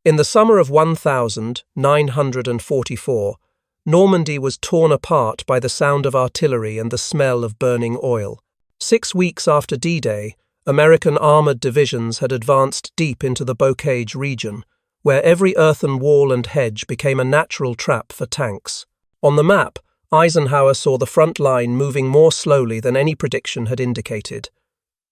In the summer of 1944, Normandy was torn apart by the sound of artillery and the smell of burning oil. 6 weeks after D-Day, American armored divisions had advanced deep into the Bocage region, where every earthen wall and hedge became a natural trap for tanks. On the map, Eisenhower saw the front line moving more slowly than any prediction had indicated.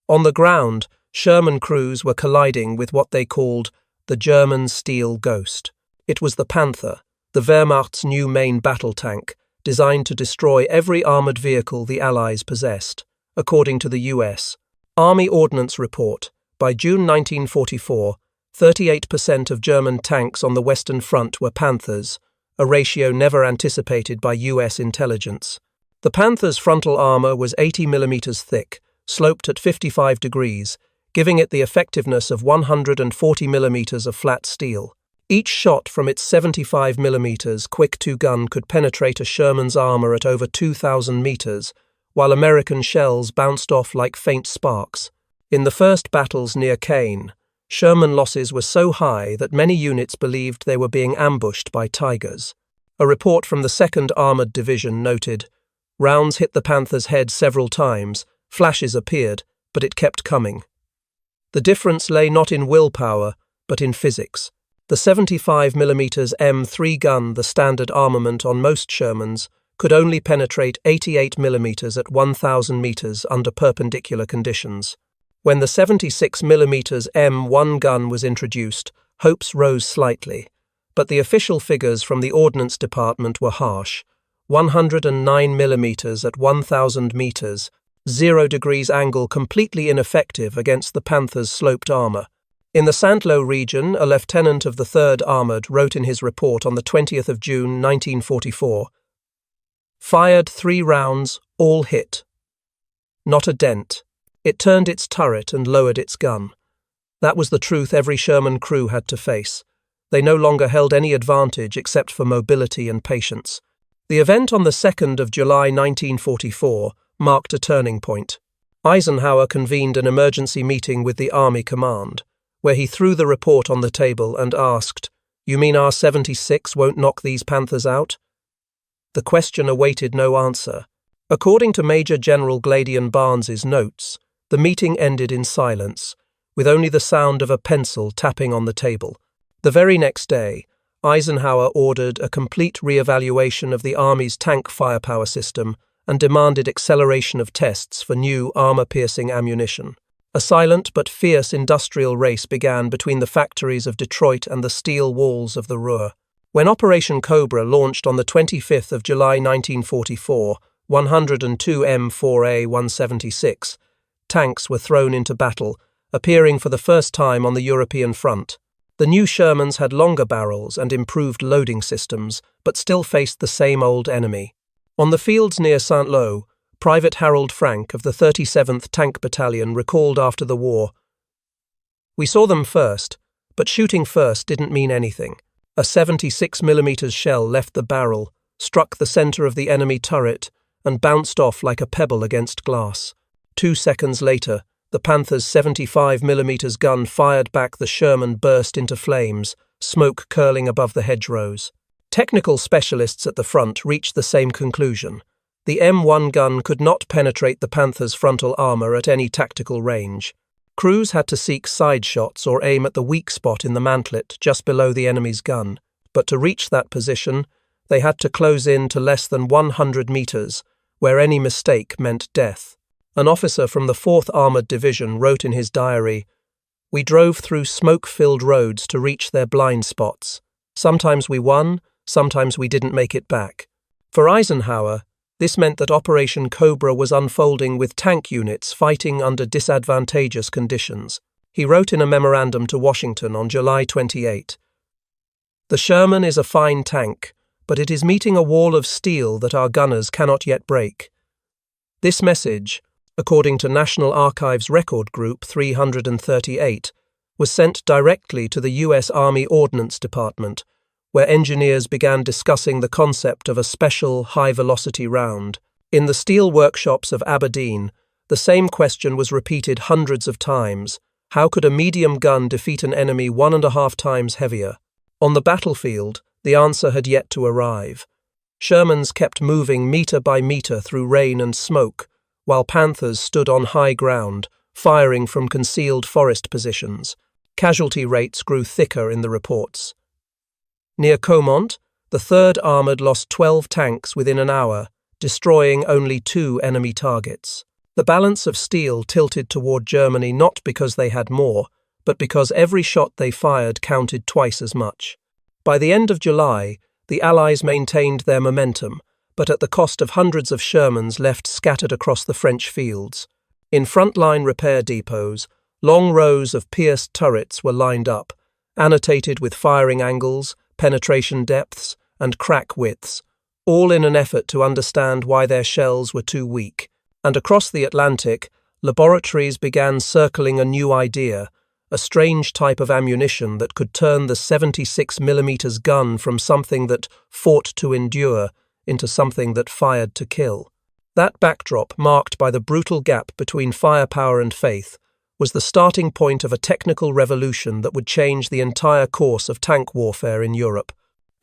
On the ground, Sherman crews were colliding with what they called the German steel ghost. It was the Panther, the Wehrmacht's new main battle tank, designed to destroy every armored vehicle the Allies possessed, according to the U.S. Army Ordnance Report. By June 1944, 38% of German tanks on the Western Front were Panthers, a ratio never anticipated by U.S. intelligence. The Panther's frontal armor was 80 mm thick, sloped at 55 degrees, giving it the effectiveness of 140 mm of flat steel. Each shot from its 75 mm quick-2 gun could penetrate a Sherman's armor at over 2,000 meters, while American shells bounced off like faint sparks. In the first battles near Caen, Sherman losses were so high that many units believed they were being ambushed by Tigers. A report from the 2nd Armored Division noted, "Rounds hit the Panther's head several times, flashes appeared, but it kept coming." The difference lay not in willpower, but in physics. The 75 mm M3 gun, the standard armament on most Shermans, could only penetrate 88 mm at 1,000 meters under perpendicular conditions. When the 76 mm M1 gun was introduced, hopes rose slightly, but the official figures from the Ordnance Department were harsh. 109 mm at 1,000 meters, 0 degrees angle completely ineffective against the Panther's sloped armor. In the Saint-Lô region, a lieutenant of the 3rd Armored wrote in his report on the 20th of June 1944, "Fired 3 rounds, all hit. Not a dent. It turned its turret and lowered its gun." That was the truth every Sherman crew had to face. They no longer held any advantage except for mobility and patience. The event on the 2nd of July 1944 marked a turning point. Eisenhower convened an emergency meeting with the Army Command, where he threw the report on the table and asked, "You mean our 76 won't knock these Panthers out?" The question awaited no answer. According to Major General Gladian Barnes's notes, the meeting ended in silence, with only the sound of a pencil tapping on the table. The very next day, Eisenhower ordered a complete re-evaluation of the Army's tank firepower system and demanded acceleration of tests for new armor-piercing ammunition. A silent but fierce industrial race began between the factories of Detroit and the steel walls of the Ruhr. When Operation Cobra launched on the 25th of July 1944, 102 M4A176 tanks were thrown into battle, appearing for the first time on the European front. The new Shermans had longer barrels and improved loading systems, but still faced the same old enemy. On the fields near Saint-Lô, Private Harold Frank of the 37th Tank Battalion recalled after the war, "We saw them first, but shooting first didn't mean anything. A 76 mm shell left the barrel, struck the center of the enemy turret, and bounced off like a pebble against glass. 2 seconds later, the Panther's 75 mm gun fired back. The Sherman burst into flames, smoke curling above the hedgerows. Technical specialists at the front reached the same conclusion. The M1 gun could not penetrate the Panther's frontal armor at any tactical range. Crews had to seek side shots or aim at the weak spot in the mantlet just below the enemy's gun, but to reach that position, they had to close in to less than 100 meters, where any mistake meant death. An officer from the 4th Armored Division wrote in his diary, "We drove through smoke-filled roads to reach their blind spots. Sometimes we won, sometimes we didn't make it back." For Eisenhower, this meant that Operation Cobra was unfolding with tank units fighting under disadvantageous conditions. He wrote in a memorandum to Washington on July 28, "The Sherman is a fine tank, but it is meeting a wall of steel that our gunners cannot yet break." This message, according to National Archives Record Group 338, was sent directly to the U.S. Army Ordnance Department, where engineers began discussing the concept of a special high-velocity round. In the steel workshops of Aberdeen, the same question was repeated hundreds of times. How could a medium gun defeat an enemy 1.5 times heavier? On the battlefield, the answer had yet to arrive. Shermans kept moving metre by metre through rain and smoke, while Panthers stood on high ground, firing from concealed forest positions. Casualty rates grew thicker in the reports. Near Caumont, the 3rd Armoured lost 12 tanks within an hour, destroying only 2 enemy targets. The balance of steel tilted toward Germany not because they had more, but because every shot they fired counted twice as much. By the end of July, the Allies maintained their momentum, but at the cost of hundreds of Shermans left scattered across the French fields. In frontline repair depots, long rows of pierced turrets were lined up, annotated with firing angles, penetration depths, and crack widths, all in an effort to understand why their shells were too weak. And across the Atlantic, laboratories began circling a new idea, a strange type of ammunition that could turn the 76mm gun from something that fought to endure into something that fired to kill. That backdrop, marked by the brutal gap between firepower and faith, was the starting point of a technical revolution that would change the entire course of tank warfare in Europe.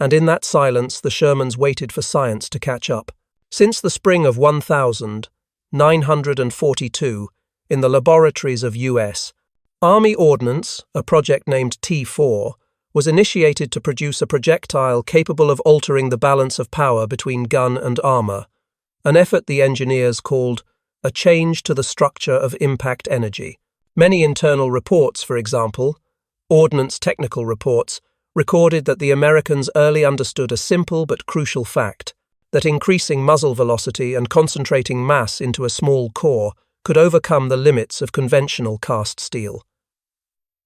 And in that silence, the Shermans waited for science to catch up. Since the spring of 1942, in the laboratories of U.S. Army Ordnance, a project named T4, was initiated to produce a projectile capable of altering the balance of power between gun and armor, an effort the engineers called a change to the structure of impact energy. Many internal reports, for example, Ordnance technical reports, recorded that the Americans early understood a simple but crucial fact, that increasing muzzle velocity and concentrating mass into a small core could overcome the limits of conventional cast steel.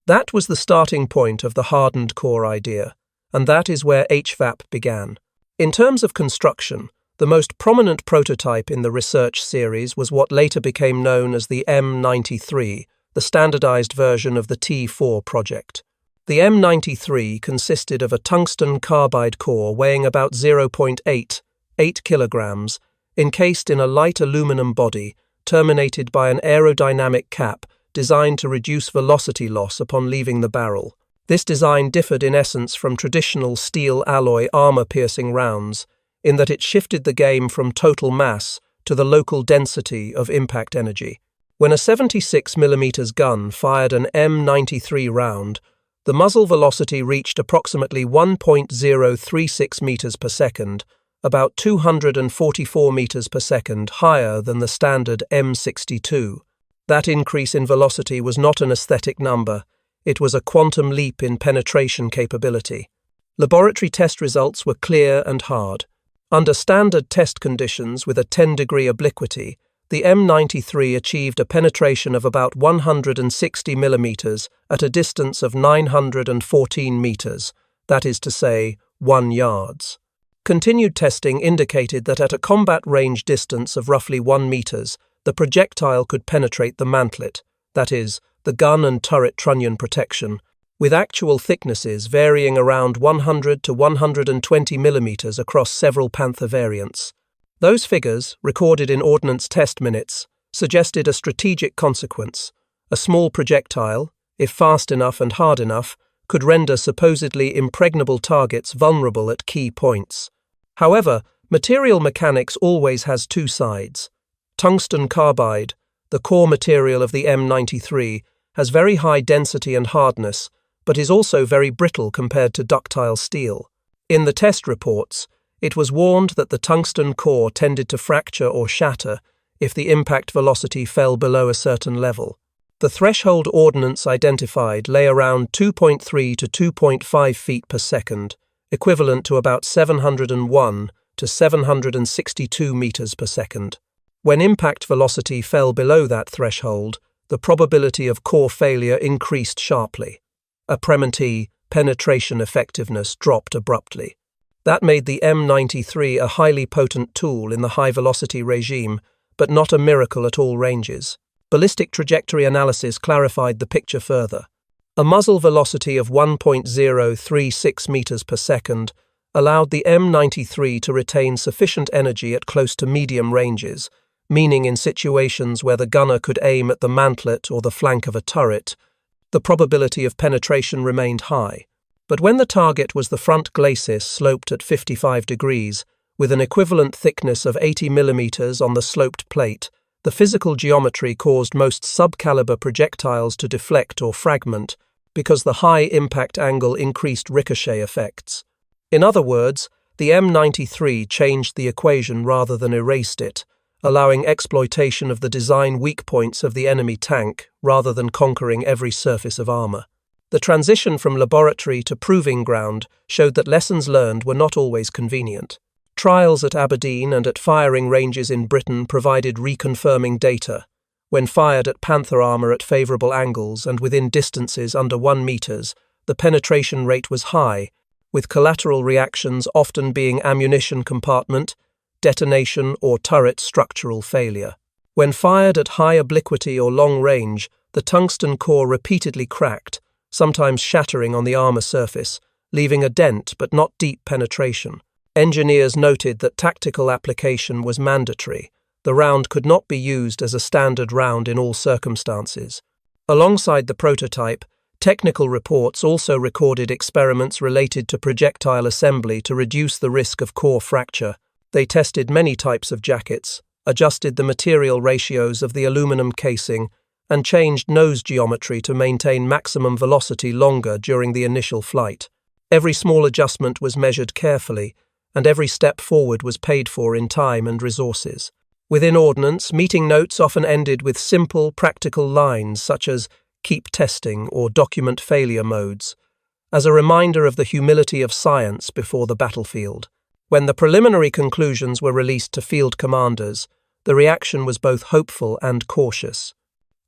That was the starting point of the hardened core idea, and that is where HVAP began. In terms of construction, the most prominent prototype in the research series was what later became known as the M93, the standardized version of the T4 project. The M93 consisted of a tungsten-carbide core weighing about 0.8 kilograms, encased in a light aluminum body, terminated by an aerodynamic cap designed to reduce velocity loss upon leaving the barrel. This design differed in essence from traditional steel alloy armor-piercing rounds, in that it shifted the game from total mass to the local density of impact energy. When a 76mm gun fired an M93 round, the muzzle velocity reached approximately 1.036 meters per second, about 244 meters per second higher than the standard M62. That increase in velocity was not an aesthetic number, it was a quantum leap in penetration capability. Laboratory test results were clear and hard. Under standard test conditions with a 10-degree obliquity, the M93 achieved a penetration of about 160 millimeters at a distance of 914 meters, that is to say, 1 yards. Continued testing indicated that at a combat range distance of roughly 1 meters, the projectile could penetrate the mantlet, that is, the gun and turret trunnion protection, with actual thicknesses varying around 100 to 120 millimeters across several Panther variants. Those figures, recorded in Ordnance test minutes, suggested a strategic consequence. A small projectile, if fast enough and hard enough, could render supposedly impregnable targets vulnerable at key points. However, material mechanics always has two sides. Tungsten-carbide, the core material of the M93, has very high density and hardness, but is also very brittle compared to ductile steel. In the test reports, it was warned that the tungsten core tended to fracture or shatter if the impact velocity fell below a certain level. The threshold ordnance identified lay around 2.3 to 2.5 feet per second, equivalent to about 701 to 762 meters per second. When impact velocity fell below that threshold, the probability of core failure increased sharply. Apprenti penetration effectiveness dropped abruptly. That made the M93 a highly potent tool in the high-velocity regime, but not a miracle at all ranges. Ballistic trajectory analysis clarified the picture further. A muzzle velocity of 1.036 meters per second allowed the M93 to retain sufficient energy at close to medium ranges, meaning in situations where the gunner could aim at the mantlet or the flank of a turret, the probability of penetration remained high. But when the target was the front glacis sloped at 55 degrees, with an equivalent thickness of 80 millimeters on the sloped plate, the physical geometry caused most subcaliber projectiles to deflect or fragment because the high impact angle increased ricochet effects. In other words, the M93 changed the equation rather than erased it, allowing exploitation of the design weak points of the enemy tank rather than conquering every surface of armor. The transition from laboratory to proving ground showed that lessons learned were not always convenient. Trials at Aberdeen and at firing ranges in Britain provided reconfirming data. When fired at Panther armor at favorable angles and within distances under 1 meters, the penetration rate was high, with collateral reactions often being ammunition compartment, detonation, or turret structural failure. When fired at high obliquity or long range, the tungsten core repeatedly cracked, sometimes shattering on the armor surface, leaving a dent but not deep penetration. Engineers noted that tactical application was mandatory. The round could not be used as a standard round in all circumstances. Alongside the prototype, technical reports also recorded experiments related to projectile assembly to reduce the risk of core fracture. They tested many types of jackets, adjusted the material ratios of the aluminum casing, and changed nose geometry to maintain maximum velocity longer during the initial flight. Every small adjustment was measured carefully, and every step forward was paid for in time and resources. Within ordnance, meeting notes often ended with simple, practical lines such as "keep testing" or "document failure modes," as a reminder of the humility of science before the battlefield. When the preliminary conclusions were released to field commanders, the reaction was both hopeful and cautious.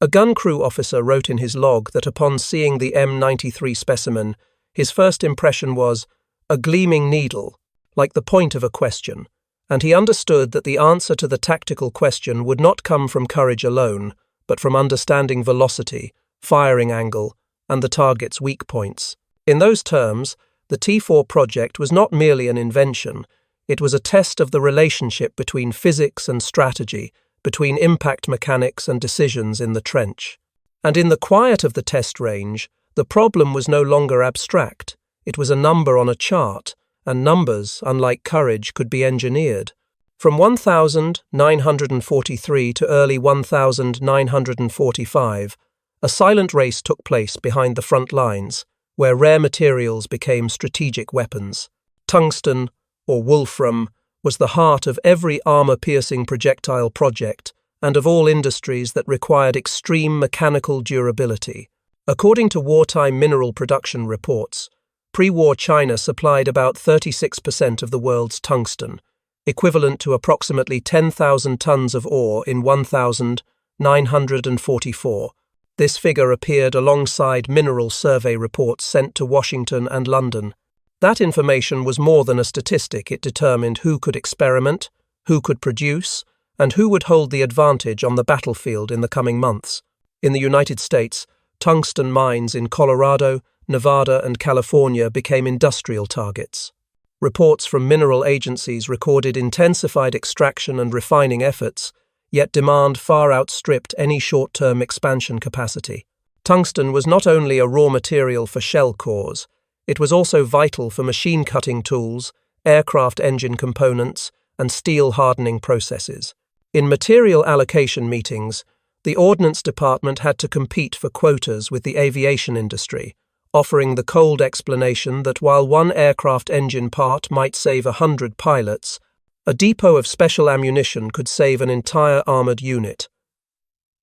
A gun crew officer wrote in his log that upon seeing the M93 specimen, his first impression was a gleaming needle, like the point of a question, and he understood that the answer to the tactical question would not come from courage alone, but from understanding velocity, firing angle, and the target's weak points. In those terms, the T4 project was not merely an invention, it was a test of the relationship between physics and strategy, between impact mechanics and decisions in the trench. And in the quiet of the test range, the problem was no longer abstract. It was a number on a chart, and numbers, unlike courage, could be engineered. From 1943 to early 1945, a silent race took place behind the front lines, where rare materials became strategic weapons. Tungsten, or wolfram, was the heart of every armor-piercing projectile project and of all industries that required extreme mechanical durability. According to wartime mineral production reports, pre-war China supplied about 36% of the world's tungsten, equivalent to approximately 10,000 tons of ore in 1944. This figure appeared alongside mineral survey reports sent to Washington and London. That information was more than a statistic. It determined who could experiment, who could produce, and who would hold the advantage on the battlefield in the coming months. In the United States, tungsten mines in Colorado, Nevada, and California became industrial targets. Reports from mineral agencies recorded intensified extraction and refining efforts, yet demand far outstripped any short-term expansion capacity. Tungsten was not only a raw material for shell cores, it was also vital for machine-cutting tools, aircraft engine components, and steel hardening processes. In material allocation meetings, the Ordnance Department had to compete for quotas with the aviation industry, offering the cold explanation that while one aircraft engine part might save 100 pilots, a depot of special ammunition could save an entire armored unit.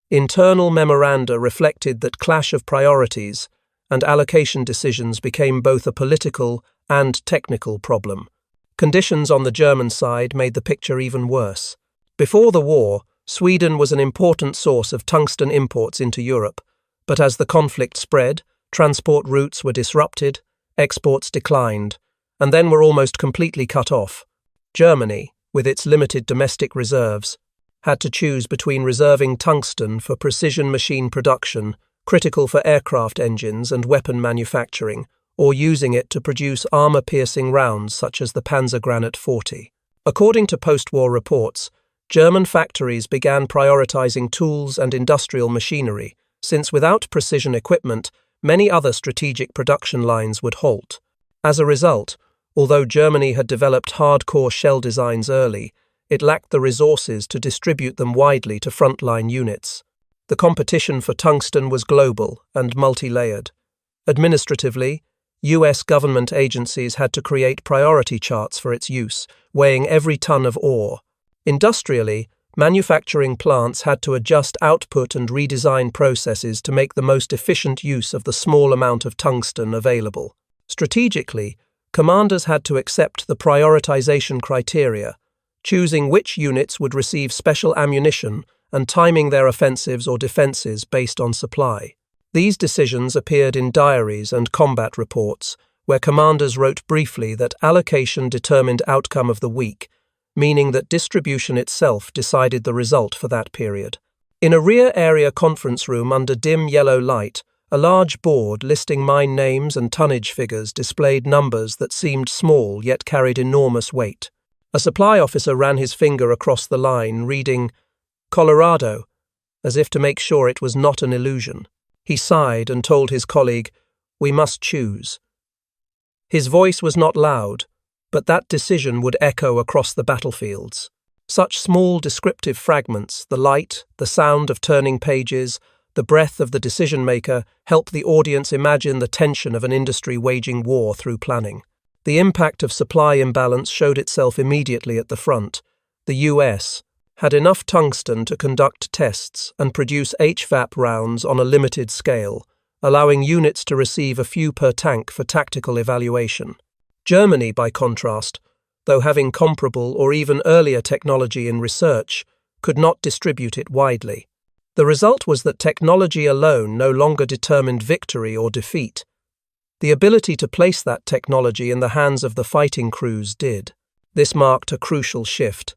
Internal memoranda reflected that clash of priorities and allocation decisions became both a political and technical problem. Conditions on the German side made the picture even worse. Before the war, Sweden was an important source of tungsten imports into Europe, but as the conflict spread, transport routes were disrupted, exports declined, and then were almost completely cut off. Germany, with its limited domestic reserves, had to choose between reserving tungsten for precision machine production, critical for aircraft engines and weapon manufacturing, or using it to produce armor-piercing rounds such as the Panzergranate 40. According to post-war reports, German factories began prioritizing tools and industrial machinery, since without precision equipment, many other strategic production lines would halt. As a result, although Germany had developed hardcore shell designs early, it lacked the resources to distribute them widely to frontline units. The competition for tungsten was global and multi-layered. Administratively, US government agencies had to create priority charts for its use, weighing every ton of ore. Industrially, manufacturing plants had to adjust output and redesign processes to make the most efficient use of the small amount of tungsten available. Strategically, commanders had to accept the prioritization criteria, choosing which units would receive special ammunition and timing their offensives or defenses based on supply. These decisions appeared in diaries and combat reports, where commanders wrote briefly that allocation determined outcome of the week, meaning that distribution itself decided the result for that period. In a rear area conference room under dim yellow light, a large board listing mine names and tonnage figures displayed numbers that seemed small yet carried enormous weight. A supply officer ran his finger across the line, reading Colorado, as if to make sure it was not an illusion. He sighed and told his colleague, "We must choose." His voice was not loud, but that decision would echo across the battlefields. Such small descriptive fragments, the light, the sound of turning pages, the breath of the decision-maker, help the audience imagine the tension of an industry waging war through planning. The impact of supply imbalance showed itself immediately at the front. The US had enough tungsten to conduct tests and produce HVAP rounds on a limited scale, allowing units to receive a few per tank for tactical evaluation. Germany, by contrast, though having comparable or even earlier technology in research, could not distribute it widely. The result was that technology alone no longer determined victory or defeat. The ability to place that technology in the hands of the fighting crews did. This marked a crucial shift.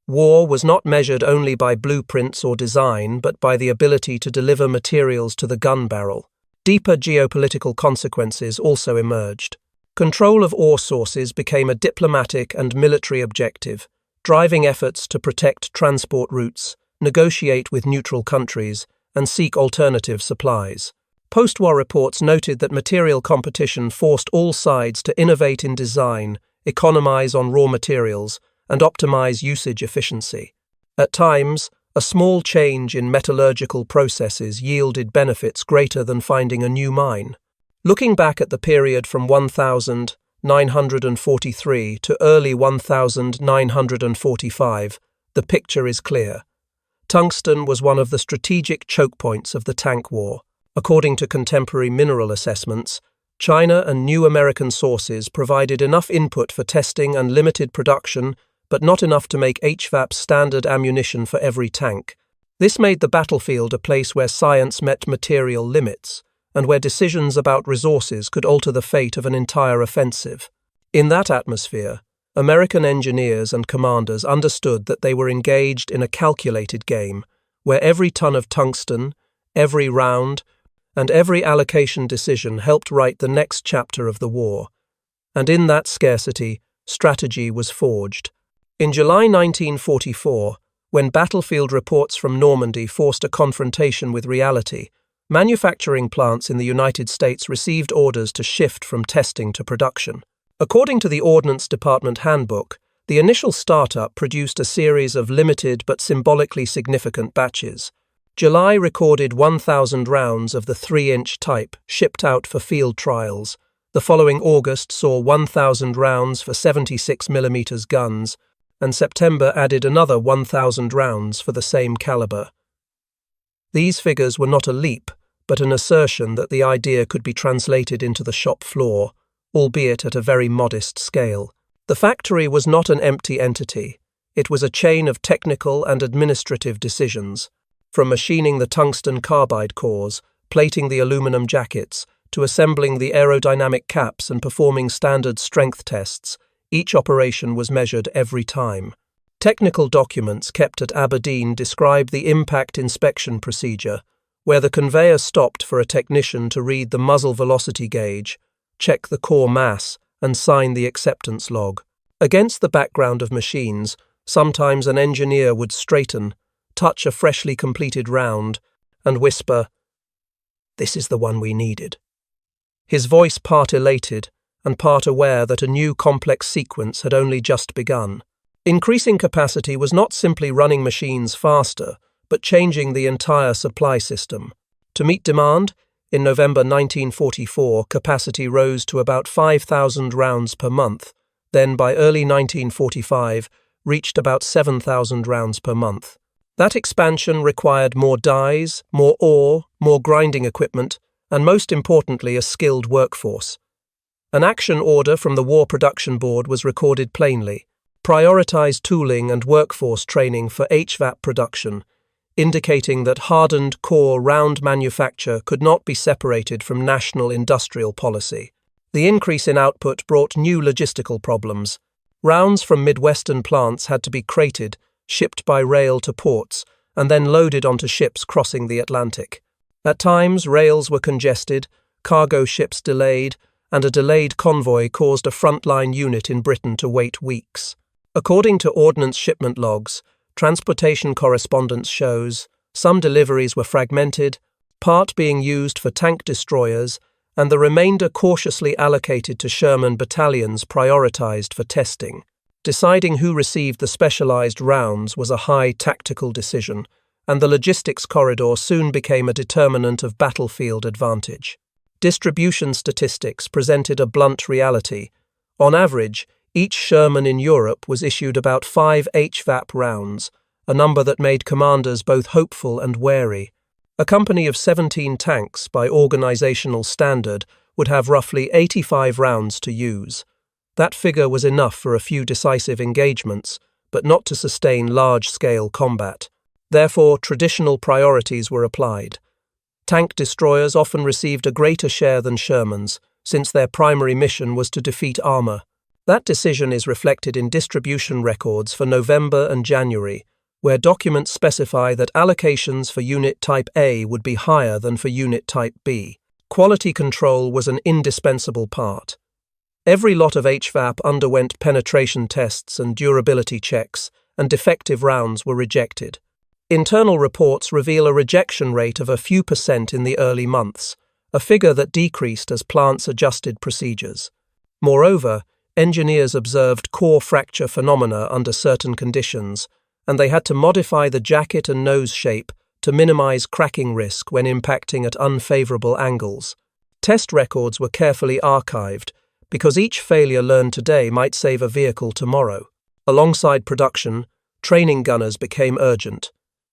War was not measured only by blueprints or design, but by the ability to deliver materials to the gun barrel. Deeper geopolitical consequences also emerged. Control of ore sources became a diplomatic and military objective, driving efforts to protect transport routes, negotiate with neutral countries, and seek alternative supplies. Post-war reports noted that material competition forced all sides to innovate in design, economize on raw materials, and optimize usage efficiency. At times, a small change in metallurgical processes yielded benefits greater than finding a new mine. Looking back at the period from 1943 to early 1945, the picture is clear. Tungsten was one of the strategic choke points of the tank war. According to contemporary mineral assessments, China and new American sources provided enough input for testing and limited production, but not enough to make HVAP standard ammunition for every tank. This made the battlefield a place where science met material limits, and where decisions about resources could alter the fate of an entire offensive. In that atmosphere, American engineers and commanders understood that they were engaged in a calculated game, where every ton of tungsten, every round, and every allocation decision helped write the next chapter of the war. And in that scarcity, strategy was forged. In July 1944, when battlefield reports from Normandy forced a confrontation with reality, manufacturing plants in the United States received orders to shift from testing to production. According to the Ordnance Department Handbook, the initial startup produced a series of limited but symbolically significant batches. July recorded 1,000 rounds of the 3-inch type shipped out for field trials. The following August saw 1,000 rounds for 76mm guns, and September added another 1,000 rounds for the same caliber. These figures were not a leap, but an assertion that the idea could be translated into the shop floor, albeit at a very modest scale. The factory was not an empty entity. It was a chain of technical and administrative decisions, from machining the tungsten-carbide cores, plating the aluminum jackets, to assembling the aerodynamic caps and performing standard strength tests. Each operation was measured every time. Technical documents kept at Aberdeen describe the impact inspection procedure, where the conveyor stopped for a technician to read the muzzle velocity gauge, check the core mass, and sign the acceptance log. Against the background of machines, sometimes an engineer would straighten, touch a freshly completed round, and whisper, "This is the one we needed." His voice part elated, and part aware that a new complex sequence had only just begun. Increasing capacity was not simply running machines faster, but changing the entire supply system. To meet demand, in November 1944, capacity rose to about 5,000 rounds per month, then by early 1945, reached about 7,000 rounds per month. That expansion required more dies, more ore, more grinding equipment, and most importantly, a skilled workforce. An action order from the War Production Board was recorded plainly: prioritize tooling and workforce training for HVAP production, indicating that hardened core round manufacture could not be separated from national industrial policy. The increase in output brought new logistical problems. Rounds from Midwestern plants had to be crated, shipped by rail to ports, and then loaded onto ships crossing the Atlantic. At times, rails were congested, cargo ships delayed, and a delayed convoy caused a frontline unit in Britain to wait weeks. According to ordnance shipment logs, transportation correspondence shows some deliveries were fragmented, part being used for tank destroyers, and the remainder cautiously allocated to Sherman battalions prioritized for testing. Deciding who received the specialized rounds was a high tactical decision, and the logistics corridor soon became a determinant of battlefield advantage. Distribution statistics presented a blunt reality. On average, each Sherman in Europe was issued about 5 HVAP rounds, a number that made commanders both hopeful and wary. A company of 17 tanks, by organizational standard, would have roughly 85 rounds to use. That figure was enough for a few decisive engagements, but not to sustain large-scale combat. Therefore, traditional priorities were applied. Tank destroyers often received a greater share than Shermans, since their primary mission was to defeat armor. That decision is reflected in distribution records for November and January, where documents specify that allocations for Unit Type A would be higher than for Unit Type B. Quality control was an indispensable part. Every lot of HVAP underwent penetration tests and durability checks, and defective rounds were rejected. Internal reports reveal a rejection rate of a few percent in the early months, a figure that decreased as plants adjusted procedures. Moreover, engineers observed core fracture phenomena under certain conditions, and they had to modify the jacket and nose shape to minimize cracking risk when impacting at unfavorable angles. Test records were carefully archived, because each failure learned today might save a vehicle tomorrow. Alongside production, training gunners became urgent.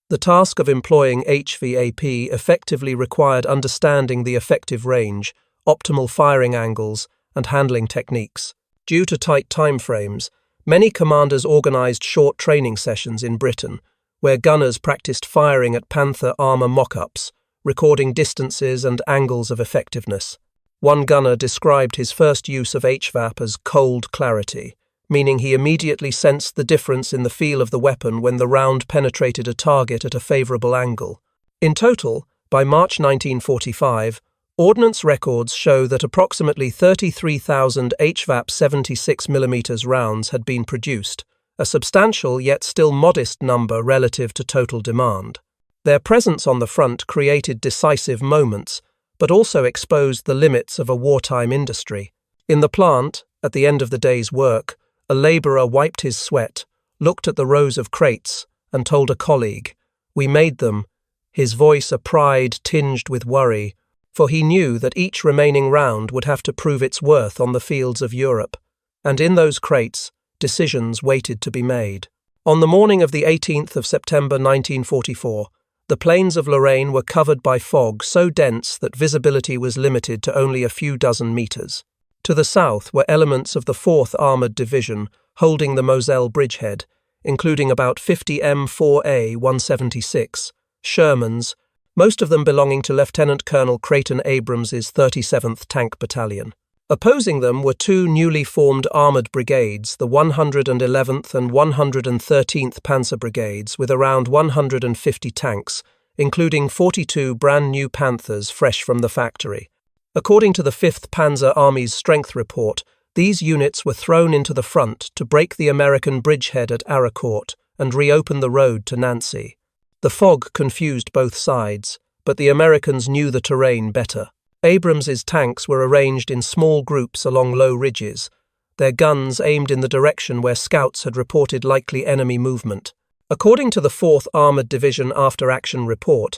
The task of employing HVAP effectively required understanding the effective range, optimal firing angles, and handling techniques. Due to tight timeframes, many commanders organized short training sessions in Britain, where gunners practiced firing at Panther armor mock-ups, recording distances and angles of effectiveness. One gunner described his first use of HVAP as cold clarity, meaning he immediately sensed the difference in the feel of the weapon when the round penetrated a target at a favorable angle. In total, by March 1945, ordnance records show that approximately 33,000 HVAP 76mm rounds had been produced, a substantial yet still modest number relative to total demand. Their presence on the front created decisive moments, but also exposed the limits of a wartime industry. In the plant, at the end of the day's work, a laborer wiped his sweat, looked at the rows of crates, and told a colleague, "We made them," his voice a pride tinged with worry, for he knew that each remaining round would have to prove its worth on the fields of Europe. And in those crates, decisions waited to be made. On the morning of the 18th of September 1944, the plains of Lorraine were covered by fog so dense that visibility was limited to only a few dozen meters. To the south were elements of the 4th Armored Division holding the Moselle bridgehead, including about 50 M4A 176, Shermans, most of them belonging to Lieutenant Colonel Creighton Abrams's 37th Tank Battalion. Opposing them were two newly formed armoured brigades, the 111th and 113th Panzer Brigades, with around 150 tanks, including 42 brand-new Panthers fresh from the factory. According to the 5th Panzer Army's strength report, these units were thrown into the front to break the American bridgehead at Arracourt and reopen the road to Nancy. The fog confused both sides, but the Americans knew the terrain better. Abrams's tanks were arranged in small groups along low ridges, their guns aimed in the direction where scouts had reported likely enemy movement. According to the 4th Armoured Division after-action report,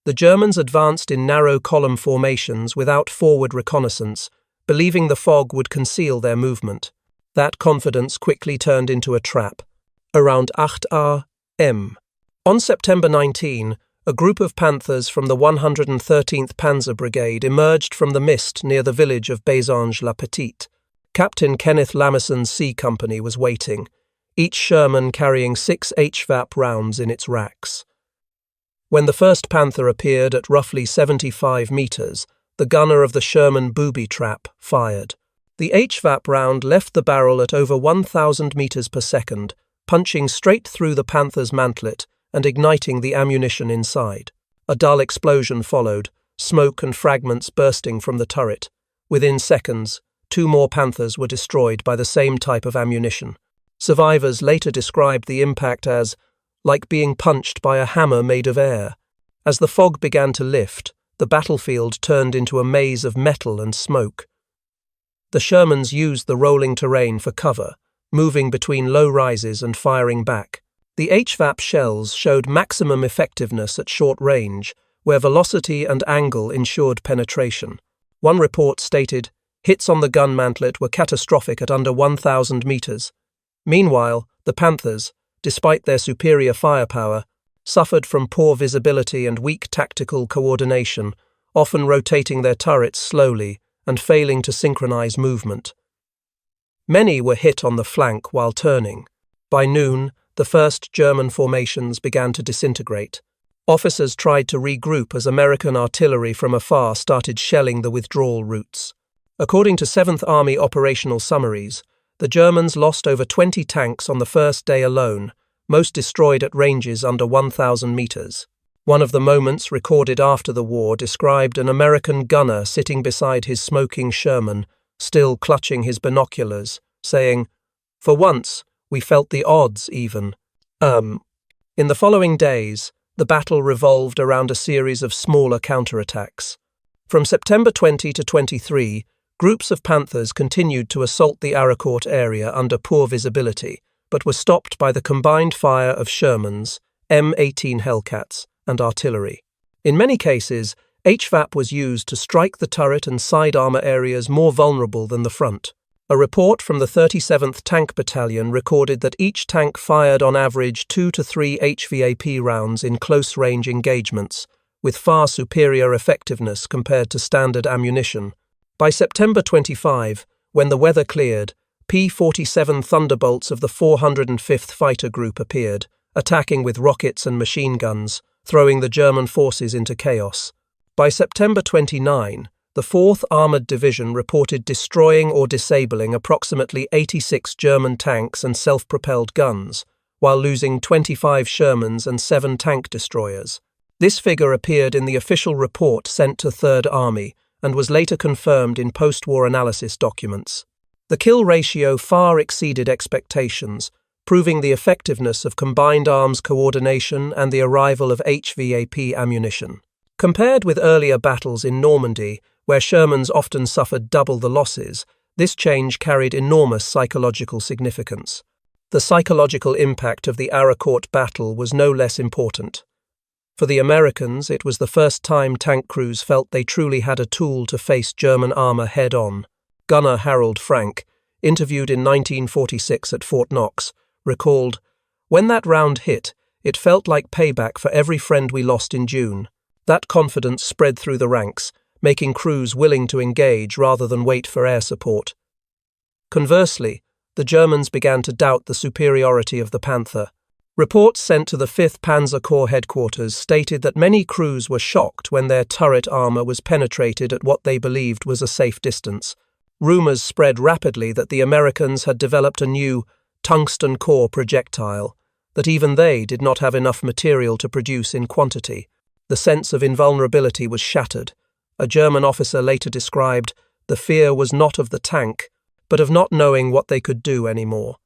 the Germans advanced in narrow column formations without forward reconnaissance, believing the fog would conceal their movement. That confidence quickly turned into a trap. Around 8 a.m. on September 19, a group of Panthers from the 113th Panzer Brigade emerged from the mist near the village of Bézange-la-Petite. Captain Kenneth Lameson's C Company was waiting, each Sherman carrying 6 HVAP rounds in its racks. When the first Panther appeared at roughly 75 meters, the gunner of the Sherman booby trap fired. The HVAP round left the barrel at over 1,000 meters per second, punching straight through the Panther's mantlet and igniting the ammunition inside. A dull explosion followed, smoke and fragments bursting from the turret. Within seconds, 2 more Panthers were destroyed by the same type of ammunition. Survivors later described the impact as like being punched by a hammer made of air. As the fog began to lift, the battlefield turned into a maze of metal and smoke. The Shermans used the rolling terrain for cover, moving between low rises and firing back. The HVAP shells showed maximum effectiveness at short range, where velocity and angle ensured penetration. One report stated, hits on the gun mantlet were catastrophic at under 1,000 meters. Meanwhile, the Panthers, despite their superior firepower, suffered from poor visibility and weak tactical coordination, often rotating their turrets slowly and failing to synchronize movement. Many were hit on the flank while turning. By noon, the first German formations began to disintegrate. Officers tried to regroup as American artillery from afar started shelling the withdrawal routes. According to 7th Army operational summaries, the Germans lost over 20 tanks on the first day alone, most destroyed at ranges under 1,000 meters. One of the moments recorded after the war described an American gunner sitting beside his smoking Sherman, still clutching his binoculars, saying, "For once, we felt the odds even." In the following days, the battle revolved around a series of smaller counterattacks. From September 20 to 23, groups of Panthers continued to assault the Arracourt area under poor visibility, but were stopped by the combined fire of Shermans, M18 Hellcats, and artillery. In many cases, HVAP was used to strike the turret and side armor areas more vulnerable than the front. A report from the 37th Tank Battalion recorded that each tank fired on average 2 to 3 HVAP rounds in close-range engagements, with far superior effectiveness compared to standard ammunition. By September 25, when the weather cleared, P-47 Thunderbolts of the 405th Fighter Group appeared, attacking with rockets and machine guns, throwing the German forces into chaos. By September 29, the 4th Armoured Division reported destroying or disabling approximately 86 German tanks and self-propelled guns, while losing 25 Shermans and 7 tank destroyers. This figure appeared in the official report sent to 3rd Army and was later confirmed in post-war analysis documents. The kill ratio far exceeded expectations, proving the effectiveness of combined arms coordination and the arrival of HVAP ammunition. Compared with earlier battles in Normandy, where Shermans often suffered double the losses, this change carried enormous psychological significance. The psychological impact of the Arracourt battle was no less important. For the Americans, it was the first time tank crews felt they truly had a tool to face German armor head-on. Gunner Harold Frank, interviewed in 1946 at Fort Knox, recalled, "When that round hit, it felt like payback for every friend we lost in June. That confidence spread through the ranks, making crews willing to engage rather than wait for air support." Conversely, the Germans began to doubt the superiority of the Panther. Reports sent to the 5th Panzer Corps headquarters stated that many crews were shocked when their turret armor was penetrated at what they believed was a safe distance. Rumors spread rapidly that the Americans had developed a new tungsten-core projectile, that even they did not have enough material to produce in quantity. The sense of invulnerability was shattered. A German officer later described, "The fear was not of the tank, but of not knowing what they could do anymore."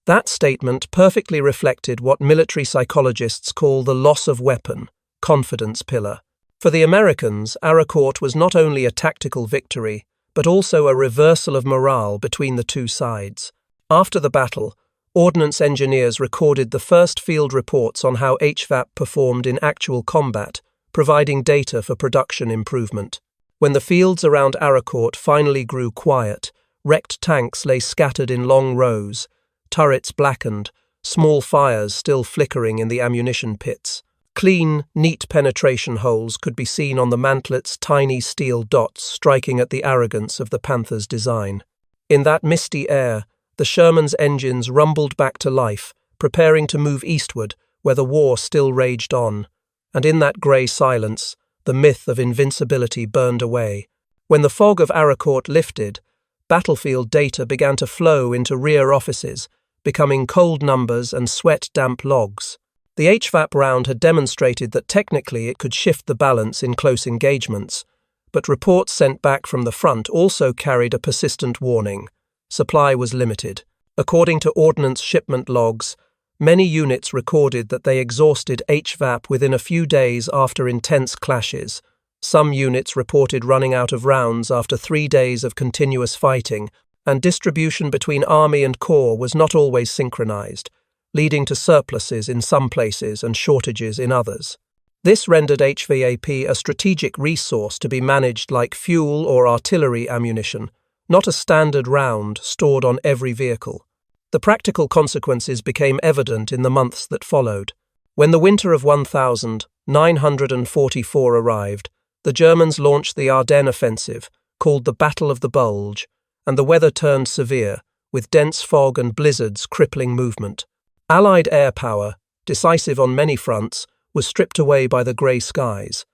That statement perfectly reflected what military psychologists call the loss of weapon, confidence pillar. For the Americans, Arracourt was not only a tactical victory, but also a reversal of morale between the two sides. After the battle, ordnance engineers recorded the first field reports on how HVAP performed in actual combat, providing data for production improvement. When the fields around Arracourt finally grew quiet, wrecked tanks lay scattered in long rows, turrets blackened, small fires still flickering in the ammunition pits. Clean, neat penetration holes could be seen on the mantlet's tiny steel dots striking at the arrogance of the Panther's design. In that misty air, the Sherman's engines rumbled back to life, preparing to move eastward, where the war still raged on. And in that grey silence, the myth of invincibility burned away. When the fog of Arracourt lifted, battlefield data began to flow into rear offices, becoming cold numbers and sweat-damp logs. The HVAP round had demonstrated that technically it could shift the balance in close engagements, but reports sent back from the front also carried a persistent warning. Supply was limited. According to ordnance shipment logs, many units recorded that they exhausted HVAP within a few days after intense clashes. Some units reported running out of rounds after 3 days of continuous fighting, and distribution between Army and Corps was not always synchronized, leading to surpluses in some places and shortages in others. This rendered HVAP a strategic resource to be managed like fuel or artillery ammunition, not a standard round stored on every vehicle. The practical consequences became evident in the months that followed. When the winter of 1944 arrived, the Germans launched the Ardennes offensive, called the Battle of the Bulge, and the weather turned severe, with dense fog and blizzards crippling movement. Allied air power, decisive on many fronts, was stripped away by the grey skies.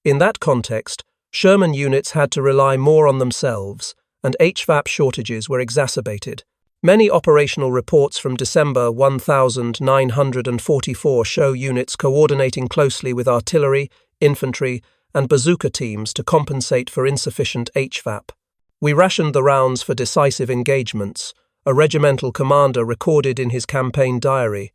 In that context, Sherman units had to rely more on themselves, and HVAP shortages were exacerbated. Many operational reports from December 1944 show units coordinating closely with artillery, infantry, and bazooka teams to compensate for insufficient HVAP. "We rationed the rounds for decisive engagements," a regimental commander recorded in his campaign diary,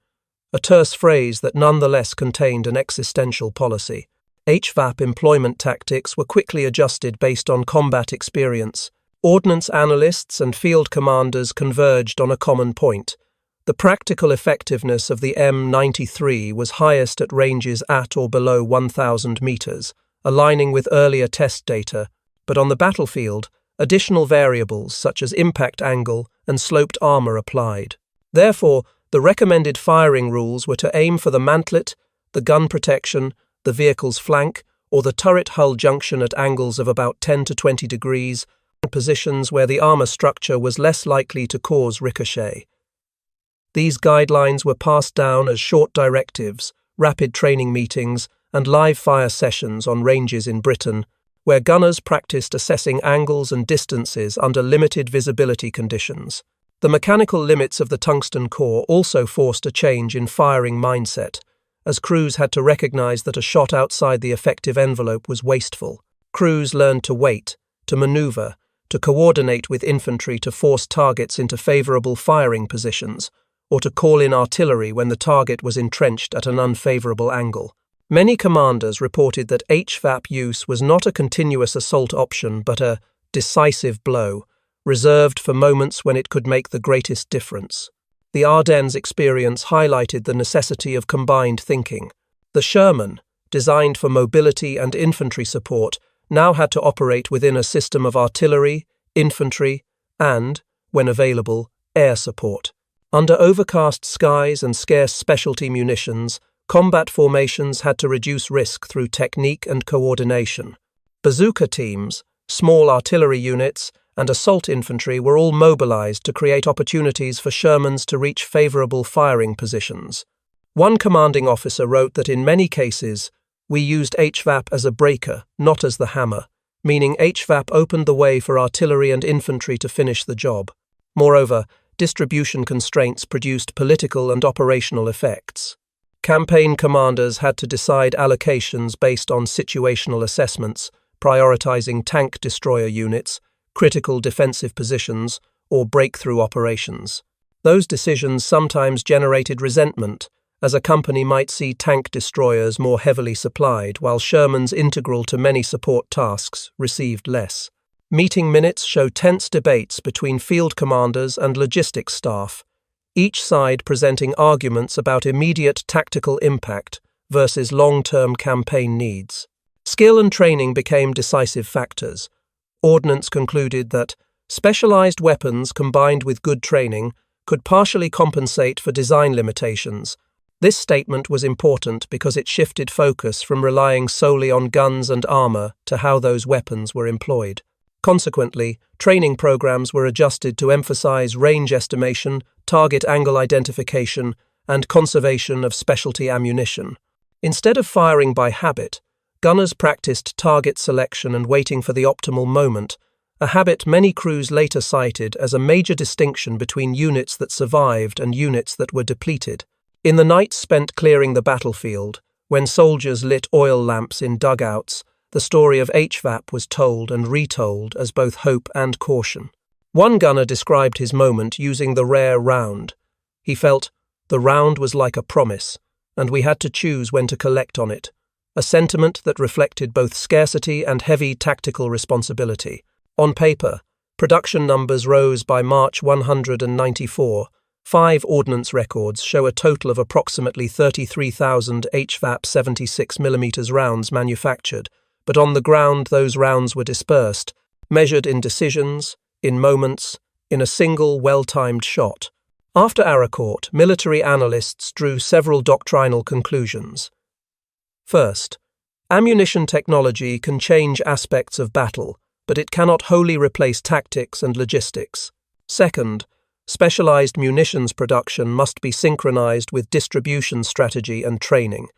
a terse phrase that nonetheless contained an existential policy. HVAP employment tactics were quickly adjusted based on combat experience. Ordnance analysts and field commanders converged on a common point. The practical effectiveness of the M93 was highest at ranges at or below 1,000 meters, aligning with earlier test data, but on the battlefield, additional variables such as impact angle and sloped armor applied. Therefore, the recommended firing rules were to aim for the mantlet, the gun protection, the vehicle's flank, or the turret hull junction at angles of about 10 to 20 degrees, positions where the armor structure was less likely to cause ricochet. These guidelines were passed down as short directives, rapid training meetings, and live fire sessions on ranges in Britain, where gunners practiced assessing angles and distances under limited visibility conditions. The mechanical limits of the tungsten core also forced a change in firing mindset, as crews had to recognize that a shot outside the effective envelope was wasteful. Crews learned to wait, to maneuver, to coordinate with infantry to force targets into favorable firing positions, or to call in artillery when the target was entrenched at an unfavorable angle. Many commanders reported that HVAP use was not a continuous assault option but a decisive blow, reserved for moments when it could make the greatest difference. The Ardennes experience highlighted the necessity of combined thinking. The Sherman, designed for mobility and infantry support, now had to operate within a system of artillery, infantry, and, when available, air support. Under overcast skies and scarce specialty munitions, combat formations had to reduce risk through technique and coordination. Bazooka teams, small artillery units, and assault infantry were all mobilized to create opportunities for Shermans to reach favorable firing positions. One commanding officer wrote that in many cases, "We used HVAP as a breaker, not as the hammer," meaning HVAP opened the way for artillery and infantry to finish the job. Moreover, distribution constraints produced political and operational effects. Campaign commanders had to decide allocations based on situational assessments, prioritizing tank destroyer units, critical defensive positions, or breakthrough operations. Those decisions sometimes generated resentment, as a company might see tank destroyers more heavily supplied, while Shermans, integral to many support tasks, received less. Meeting minutes show tense debates between field commanders and logistics staff, each side presenting arguments about immediate tactical impact versus long-term campaign needs. Skill and training became decisive factors. Ordnance concluded that specialized weapons combined with good training could partially compensate for design limitations. This statement was important because it shifted focus from relying solely on guns and armor to how those weapons were employed. Consequently, training programs were adjusted to emphasize range estimation, target angle identification, and conservation of specialty ammunition. Instead of firing by habit, gunners practiced target selection and waiting for the optimal moment, a habit many crews later cited as a major distinction between units that survived and units that were depleted. In the nights spent clearing the battlefield, when soldiers lit oil lamps in dugouts, the story of HVAP was told and retold as both hope and caution. One gunner described his moment using the rare round. He felt, "The round was like a promise, and we had to choose when to collect on it," a sentiment that reflected both scarcity and heavy tactical responsibility. On paper, production numbers rose by March 194. 5 ordnance records show a total of approximately 33,000 HVAP 76mm rounds manufactured, but on the ground those rounds were dispersed, measured in decisions, in moments, in a single well-timed shot. After Arracourt, military analysts drew several doctrinal conclusions. First, ammunition technology can change aspects of battle, but it cannot wholly replace tactics and logistics. Second, specialized munitions production must be synchronized with distribution strategy and training,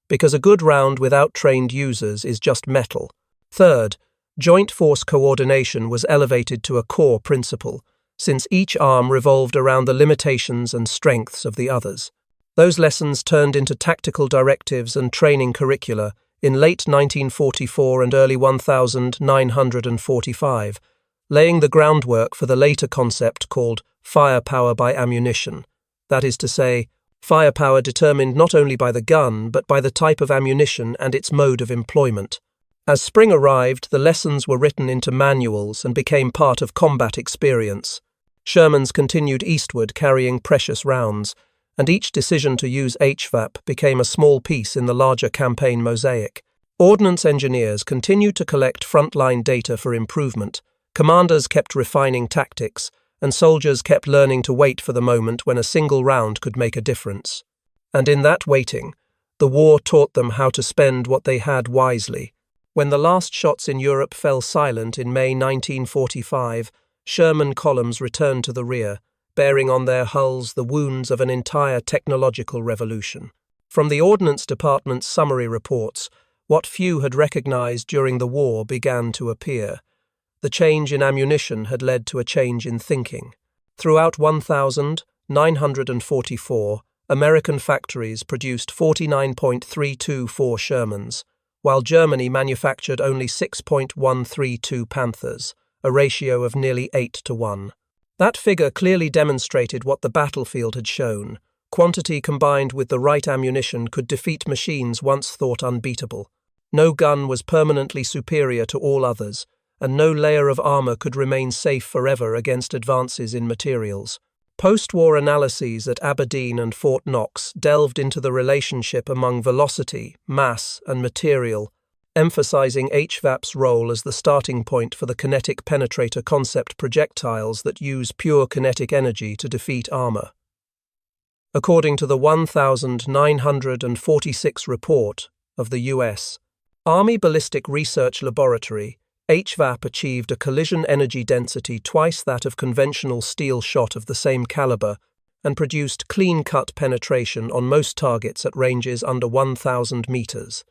because a good round without trained users is just metal. Third, joint force coordination was elevated to a core principle, since each arm revolved around the limitations and strengths of the others. Those lessons turned into tactical directives and training curricula in late 1944 and early 1945, laying the groundwork for the later concept called firepower by ammunition. That is to say, firepower determined not only by the gun, but by the type of ammunition and its mode of employment. As spring arrived, the lessons were written into manuals and became part of combat experience. Shermans continued eastward carrying precious rounds, and each decision to use HVAP became a small piece in the larger campaign mosaic. Ordnance engineers continued to collect frontline data for improvement, commanders kept refining tactics, and soldiers kept learning to wait for the moment when a single round could make a difference. And in that waiting, the war taught them how to spend what they had wisely. When the last shots in Europe fell silent in May 1945, Sherman columns returned to the rear, bearing on their hulls the wounds of an entire technological revolution. From the Ordnance Department's summary reports, what few had recognized during the war began to appear. The change in ammunition had led to a change in thinking. Throughout 1944, American factories produced 49.324 Shermans, while Germany manufactured only 6.132 Panthers, a ratio of nearly 8-1. That figure clearly demonstrated what the battlefield had shown. Quantity combined with the right ammunition could defeat machines once thought unbeatable. No gun was permanently superior to all others, and no layer of armor could remain safe forever against advances in materials. Post-war analyses at Aberdeen and Fort Knox delved into the relationship among velocity, mass, and material, emphasizing HVAP's role as the starting point for the kinetic penetrator concept projectiles that use pure kinetic energy to defeat armor. According to the 1946 report of the U.S. Army Ballistic Research Laboratory, HVAP achieved a collision energy density twice that of conventional steel shot of the same caliber and produced clean-cut penetration on most targets at ranges under 1,000 meters.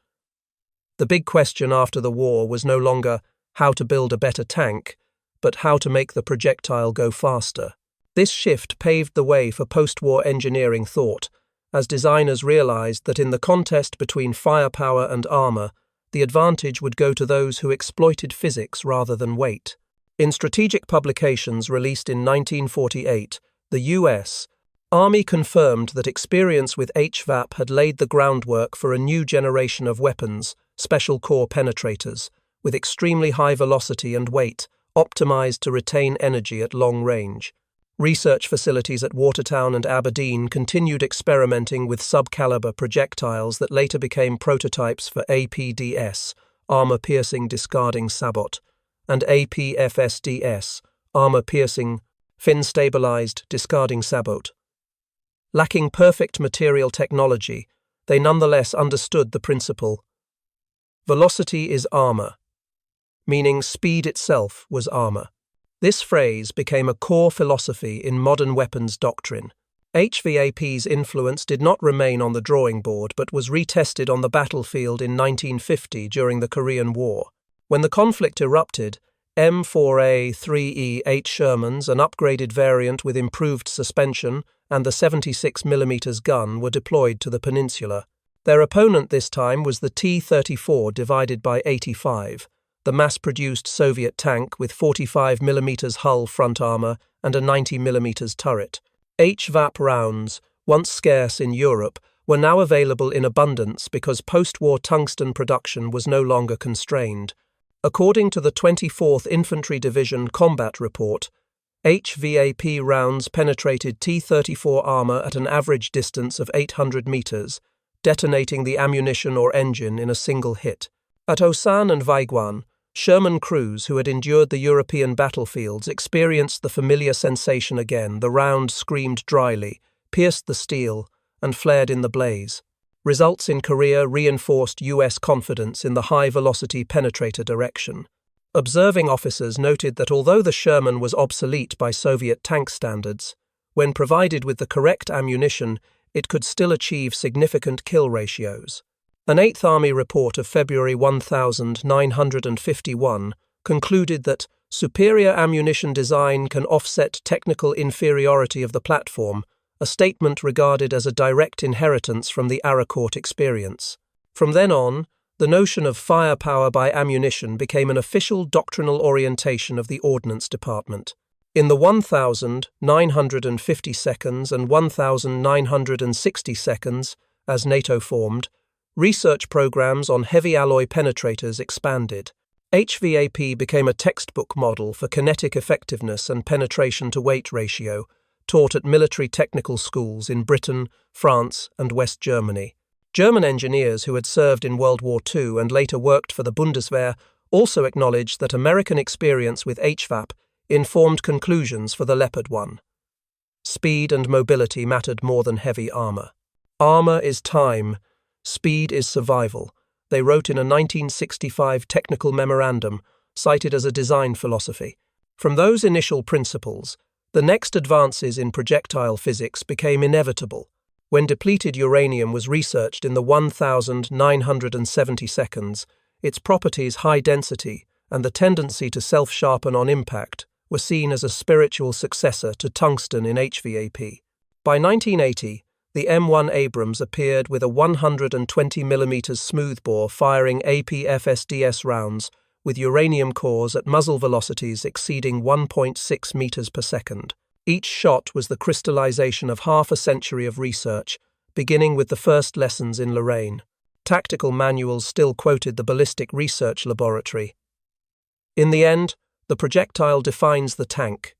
The big question after the war was no longer how to build a better tank, but how to make the projectile go faster. This shift paved the way for post-war engineering thought, as designers realized that in the contest between firepower and armor, the advantage would go to those who exploited physics rather than weight. In strategic publications released in 1948, the U.S. Army confirmed that experience with HVAP had laid the groundwork for a new generation of weapons, special core penetrators, with extremely high velocity and weight, optimized to retain energy at long range. Research facilities at Watertown and Aberdeen continued experimenting with sub-caliber projectiles that later became prototypes for APDS, armor-piercing discarding sabot, and APFSDS, armor-piercing, fin-stabilized discarding sabot. Lacking perfect material technology, they nonetheless understood the principle. Velocity is armor, meaning speed itself was armor. This phrase became a core philosophy in modern weapons doctrine. HVAP's influence did not remain on the drawing board but was retested on the battlefield in 1950 during the Korean War. When the conflict erupted, M4A3E8 Shermans, an upgraded variant with improved suspension, and the 76mm gun were deployed to the peninsula. Their opponent this time was the T-34 divided by 85. The mass-produced Soviet tank with 45mm hull front armor and a 90mm turret. HVAP rounds, once scarce in Europe, were now available in abundance because post-war tungsten production was no longer constrained. According to the 24th Infantry Division Combat Report, HVAP rounds penetrated T-34 armor at an average distance of 800 meters, detonating the ammunition or engine in a single hit. At Osan and Vaiguan, Sherman crews who had endured the European battlefields experienced the familiar sensation again. The round screamed dryly, pierced the steel, and flared in the blaze. Results in Korea reinforced US confidence in the high-velocity penetrator direction. Observing officers noted that although the Sherman was obsolete by Soviet tank standards, when provided with the correct ammunition, it could still achieve significant kill ratios. An 8th Army report of February 1951 concluded that superior ammunition design can offset technical inferiority of the platform, a statement regarded as a direct inheritance from the Arracourt experience. From then on, the notion of firepower by ammunition became an official doctrinal orientation of the Ordnance Department. In the 1950 and 1960, as NATO formed, research programs on heavy alloy penetrators expanded. HVAP became a textbook model for kinetic effectiveness and penetration-to-weight ratio, taught at military technical schools in Britain, France, and West Germany. German engineers who had served in World War II and later worked for the Bundeswehr also acknowledged that American experience with HVAP informed conclusions for the Leopard 1. Speed and mobility mattered more than heavy armor. Armor is time, speed is survival, they wrote in a 1965 technical memorandum, cited as a design philosophy. From those initial principles, the next advances in projectile physics became inevitable. When depleted uranium was researched in the 1970 seconds, its properties, high density, and the tendency to self-sharpen on impact were seen as a spiritual successor to tungsten in HVAP. By 1980, the M1 Abrams appeared with a 120mm smoothbore firing APFSDS rounds with uranium cores at muzzle velocities exceeding 1.6 meters per second. Each shot was the crystallization of half a century of research, beginning with the first lessons in Lorraine. Tactical manuals still quoted the Ballistic Research Laboratory. In the end, the projectile defines the tank.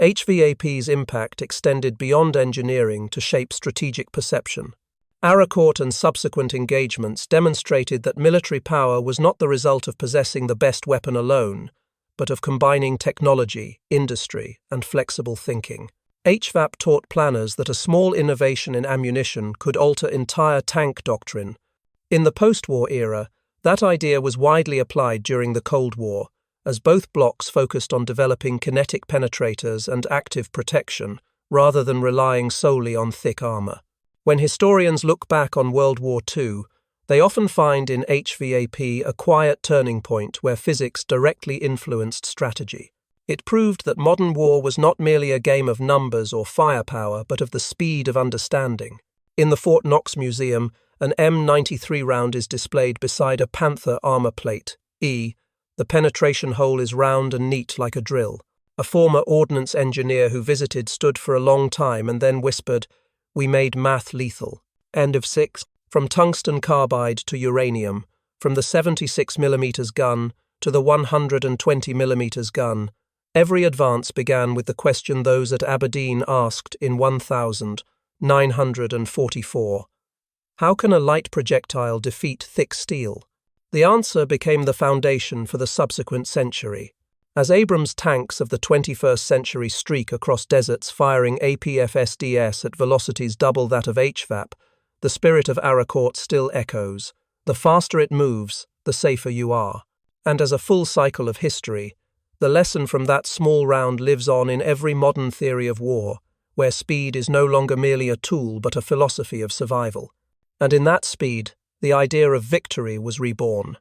HVAP's impact extended beyond engineering to shape strategic perception. Arracourt and subsequent engagements demonstrated that military power was not the result of possessing the best weapon alone, but of combining technology, industry, and flexible thinking. HVAP taught planners that a small innovation in ammunition could alter entire tank doctrine. In the post-war era, that idea was widely applied during the Cold War, as both blocs focused on developing kinetic penetrators and active protection, rather than relying solely on thick armor. When historians look back on World War II, they often find in HVAP a quiet turning point where physics directly influenced strategy. It proved that modern war was not merely a game of numbers or firepower, but of the speed of understanding. In the Fort Knox Museum, an M93 round is displayed beside a Panther armor plate, E. The penetration hole is round and neat like a drill. A former ordnance engineer who visited stood for a long time and then whispered, "We made math lethal." End of 6. From tungsten-carbide to uranium, from the 76mm gun to the 120mm gun, every advance began with the question those at Aberdeen asked in 1944. How can a light projectile defeat thick steel? The answer became the foundation for the subsequent century. As Abrams tanks of the 21st century streak across deserts firing APFSDS at velocities double that of HVAP, the spirit of Arracourt still echoes. The faster it moves, the safer you are. And as a full cycle of history, the lesson from that small round lives on in every modern theory of war, where speed is no longer merely a tool but a philosophy of survival. And in that speed, the idea of victory was reborn.